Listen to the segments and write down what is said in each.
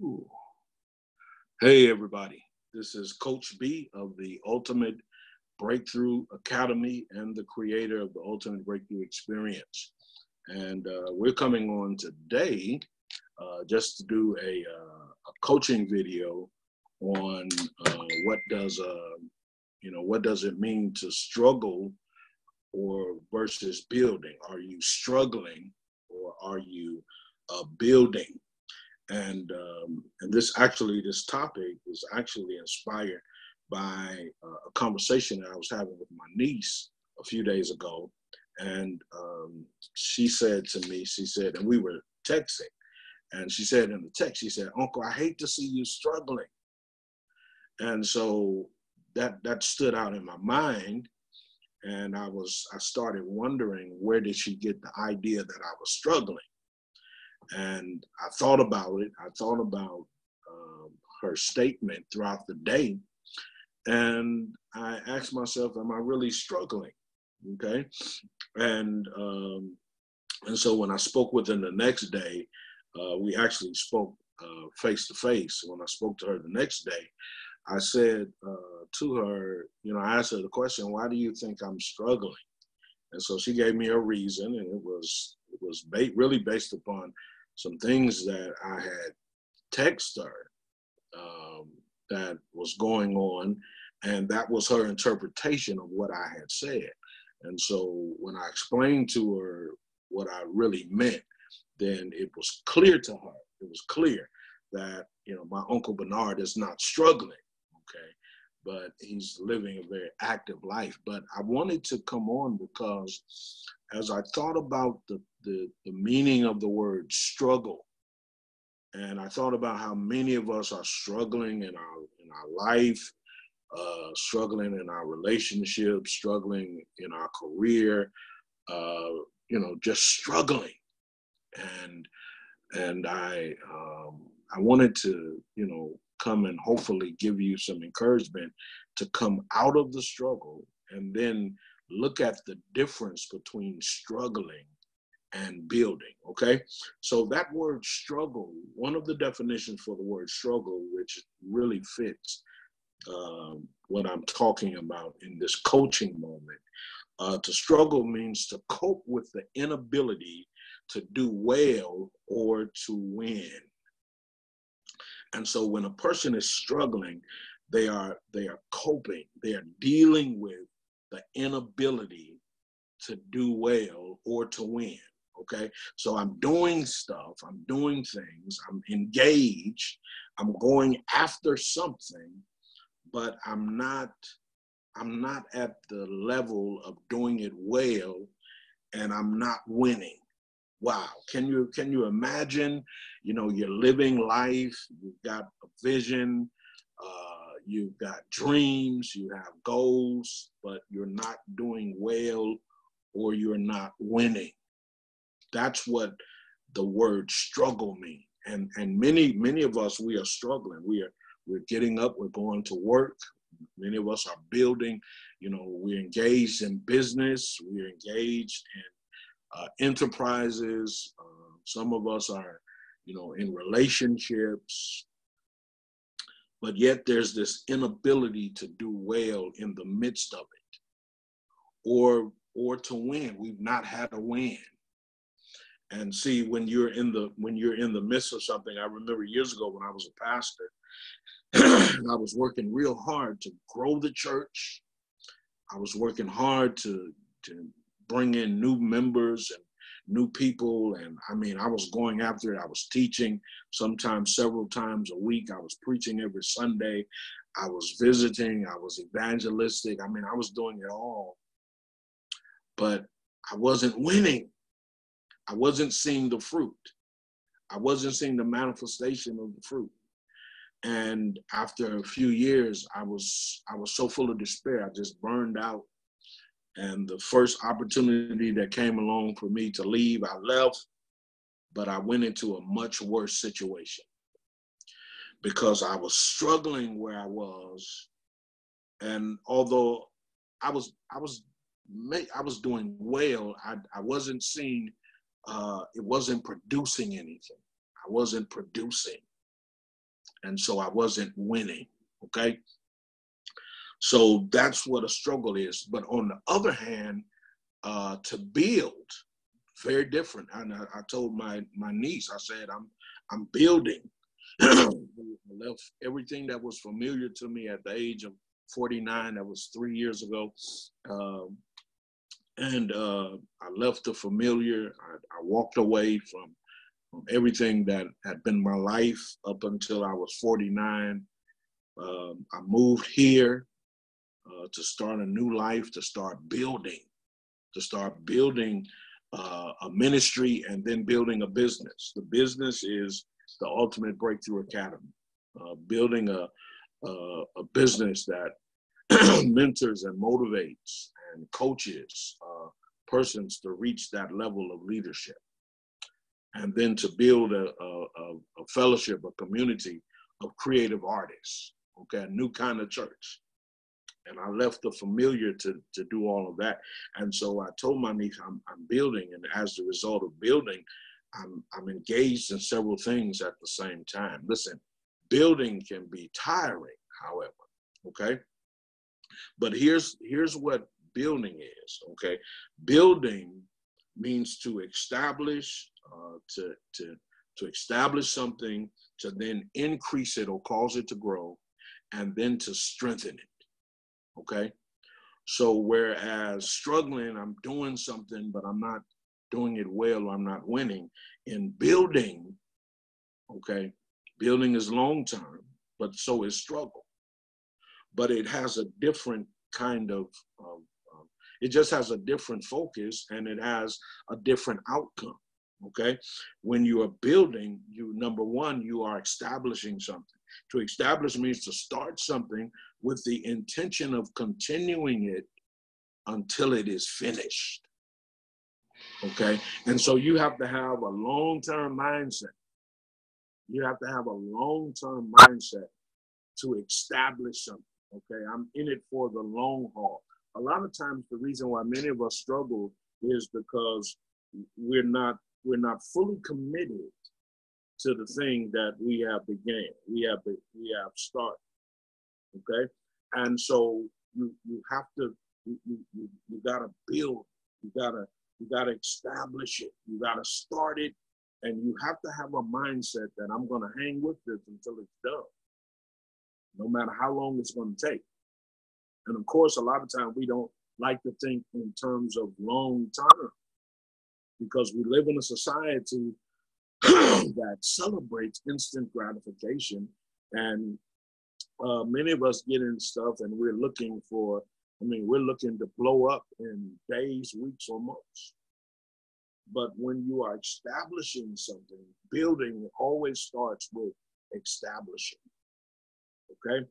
Ooh. Hey, everybody. This is Coach B of the Ultimate Breakthrough Academy and the creator of the Ultimate Breakthrough Experience. And we're coming on today just to do a coaching video on what does it mean to struggle or versus building. Are you struggling or are you building? And this topic was actually inspired by a conversation that I was having with my niece a few days ago. And she said to me, and we were texting, and she said in the text, she said, "Uncle, I hate to see you struggling." And so that stood out in my mind. And I started wondering, where did she get the idea that I was struggling? And I thought about it. I thought about her statement throughout the day. And I asked myself, am I really struggling? Okay. And so when I spoke with her the next day, we actually spoke face to face. When I spoke to her the next day, I said to her, I asked her the question, why do you think I'm struggling? And so she gave me a reason, and it was really based upon some things that I had texted her that was going on, and that was her interpretation of what I had said. And so when I explained to her what I really meant, then it was clear to her. It was clear that, my Uncle Bernard is not struggling, okay? But he's living a very active life. But I wanted to come on because as I thought about the meaning of the word struggle, and I thought about how many of us are struggling in our life, struggling in our relationships, struggling in our career, just struggling. And I wanted to, come and hopefully give you some encouragement to come out of the struggle and then look at the difference between struggling and building, okay? So that word struggle, one of the definitions for the word struggle, which really fits what I'm talking about in this coaching moment, to struggle means to cope with the inability to do well or to win. And so when a person is struggling, they are coping, they are dealing with the inability to do well or to win. Okay, so I'm doing stuff, I'm doing things, I'm engaged, I'm going after something, but I'm not at the level of doing it well, and I'm not winning. Wow, can you imagine? You're living life, you've got a vision, you've got dreams, you have goals, but you're not doing well or you're not winning. That's what the word struggle means. And many of us, we are struggling. We're getting up, we're going to work. Many of us are building, we're engaged in business, we're engaged in enterprises. Some of us are, in relationships, but yet there's this inability to do well in the midst of it, or to win. We've not had a win. And see, when you're in the midst of something, I remember years ago when I was a pastor, and I was working real hard to grow the church. I was working hard to bring in new members and new people. And I mean, I was going after it. I was teaching sometimes several times a week. I was preaching every Sunday. I was visiting. I was evangelistic. I mean, I was doing it all. But I wasn't winning. I wasn't seeing the fruit. I wasn't seeing the manifestation of the fruit. And after a few years, I was so full of despair. I just burned out. And the first opportunity that came along for me to leave, I left, but I went into a much worse situation because I was struggling where I was. And although I was doing well, I wasn't seeing, it wasn't producing anything. I wasn't producing. And so I wasn't winning, okay? So that's what a struggle is. But on the other hand, to build, very different. And I told my niece, I said, I'm building. I left everything that was familiar to me at the age of 49. That was 3 years ago. And I left the familiar. I walked away from everything that had been my life up until I was 49. I moved here to start a new life, to start building a ministry, and then building a business. The business is the Ultimate Breakthrough Academy, building a business that mentors and motivates and coaches persons to reach that level of leadership, and then to build a fellowship, a community of creative artists, okay, a new kind of church. And I left the familiar to do all of that. And so I told my niece, I'm building, and as a result of building, I'm engaged in several things at the same time. Listen, building can be tiring, however, okay? But here's what building is, okay? Building means to establish, to establish something, to then increase it or cause it to grow, and then to strengthen it, okay? So whereas struggling, I'm doing something, but I'm not doing it well, or I'm not winning. In building, okay, building is long-term, but so is struggle. But it has a different kind of, it just has a different focus, and it has a different outcome, okay? When you are building, number one, you are establishing something. To establish means to start something with the intention of continuing it until it is finished, okay? And so you have to have a long-term mindset. You have to have a long-term mindset to establish something, okay? I'm in it for the long haul. A lot of times the reason why many of us struggle is because we're not fully committed to the thing that we have began, we have started, okay? And so you have to, you gotta build, you gotta establish it, you gotta start it, and you have to have a mindset that I'm gonna hang with this until it's done, no matter how long it's gonna take. And of course, a lot of times we don't like to think in terms of long term, because we live in a society that celebrates instant gratification. And many of us get in stuff and we're looking to blow up in days, weeks, or months. But when you are establishing something, building always starts with establishing, okay?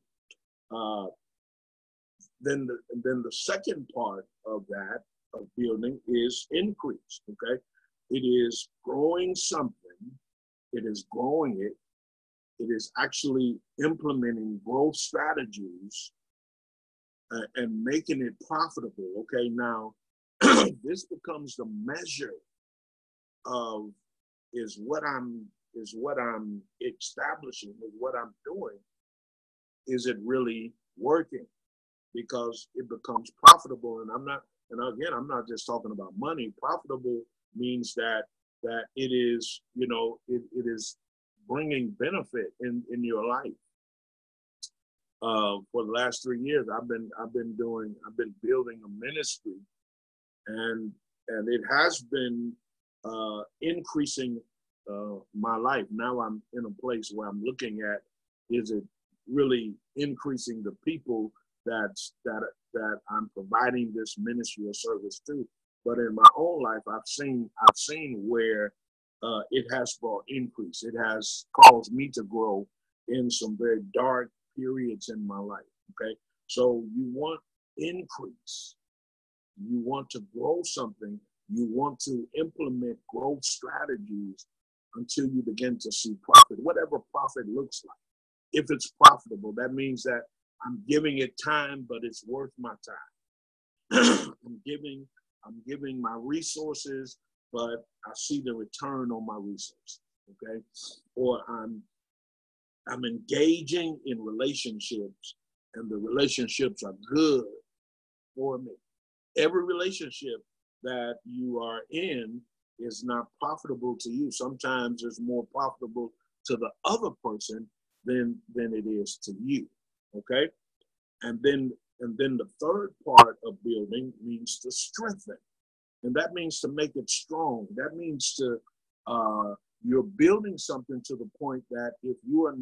Then the second part of that, of building, is increase, okay? It is growing something, it is growing it, it is actually implementing growth strategies and making it profitable, okay? Now, this becomes the measure of is what I'm establishing, is what I'm doing, is it really working? Because it becomes profitable. And I'm not just talking about money. Profitable means that it is, it is bringing benefit in your life. For the last 3 years, I've been building a ministry, and it has been increasing my life. Now I'm in a place where I'm looking at, is it really increasing the people that I'm providing this ministry or service to? But in my own life, I've seen where it has brought increase. It has caused me to grow in some very dark periods in my life. Okay, so you want increase, you want to grow something, you want to implement growth strategies until you begin to see profit, whatever profit looks like. If it's profitable, that means that I'm giving it time, but it's worth my time. I'm giving my resources, but I see the return on my resources, okay? Or I'm I'm engaging in relationships, and the relationships are good for me. Every relationship that you are in is not profitable to you. Sometimes it's more profitable to the other person than it is to you. Okay? And then the third part of building means to strengthen. And that means to make it strong. That means to you're building something to the point that if you're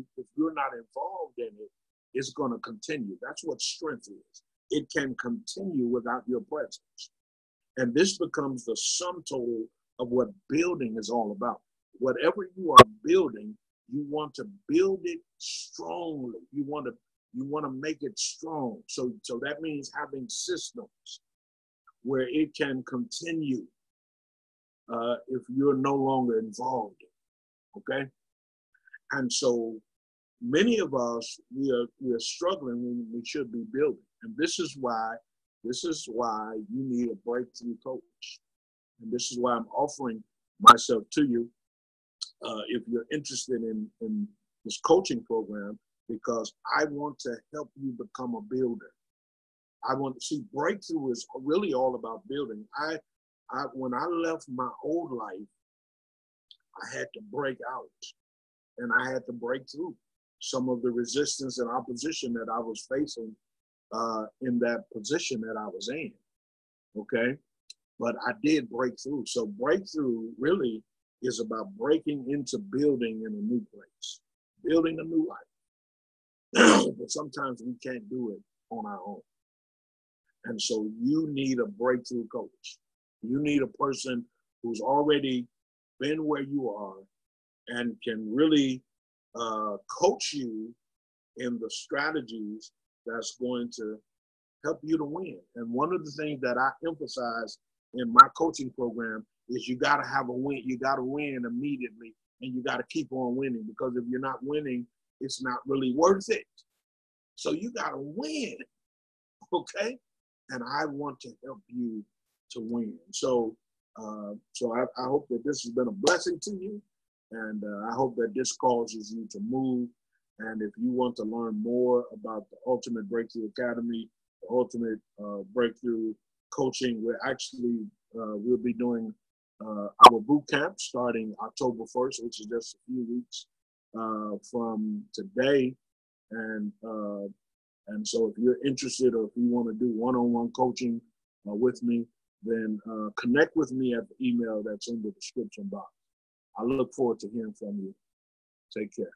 not involved in it, it's going to continue. That's what strength is. It can continue without your presence. And this becomes the sum total of what building is all about. Whatever you are building, you want to build it strongly. You want to make it strong. So that means having systems where it can continue if you're no longer involved in it, okay? And so many of us, we are struggling when we should be building. And this is why you need a breakthrough coach. And this is why I'm offering myself to you if you're interested in this coaching program, because I want to help you become a builder. I want to see breakthrough is really all about building. When I left my old life, I had to break out, and I had to break through some of the resistance and opposition that I was facing in that position that I was in. Okay, but I did break through. So breakthrough really is about breaking into building in a new place, building a new life. But sometimes we can't do it on our own. And so you need a breakthrough coach. You need a person who's already been where you are and can really coach you in the strategies that's going to help you to win. And one of the things that I emphasize in my coaching program is you got to have a win. You got to win immediately, and you got to keep on winning, because if you're not winning, it's not really worth it. So you got to win, okay? And I want to help you to win. So I hope that this has been a blessing to you, and I hope that this causes you to move. And if you want to learn more about the Ultimate Breakthrough Academy, the Ultimate Breakthrough Coaching, we'll be doing our boot camp starting October 1st, which is just a few weeks from today. And so if you're interested, or if you want to do one-on-one coaching with me, then connect with me at the email that's in the description box. I look forward to hearing from you. Take care.